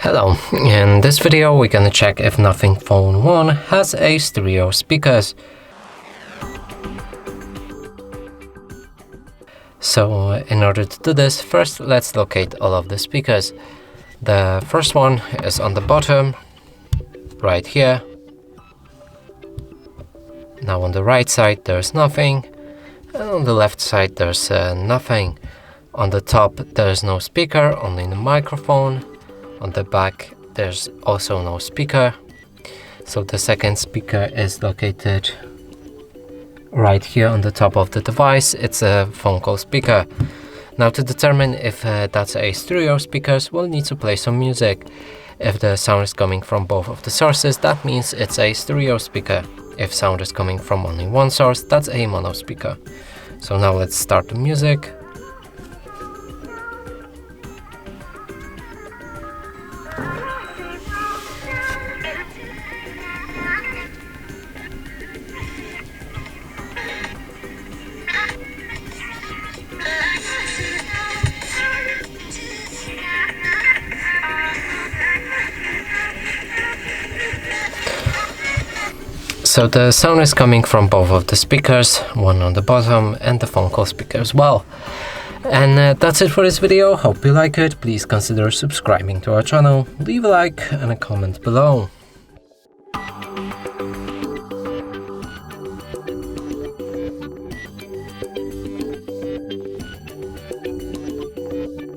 Hello, in this video we're gonna check if Nothing Phone 1 has a stereo speakers. So in order to do this, first let's locate all of the speakers. The first one is on the bottom, right here. Now on the right side there's nothing, and on the left side there's nothing. On the top there's no speaker, only the microphone. On the back there's also no speaker. So the second speaker is located right here on the top of the device. It's a phone call speaker. Now to determine if that's a stereo speakers, we'll need to play some music. If the sound is coming from both of the sources, that means it's a stereo speaker. If sound is coming from only one source, that's a mono speaker. So now let's start the music. So the sound is coming from both of the speakers, one on the bottom and the phone call speaker as well. And that's it for this video. Hope you like it. Please consider subscribing to our channel, leave a like and a comment below.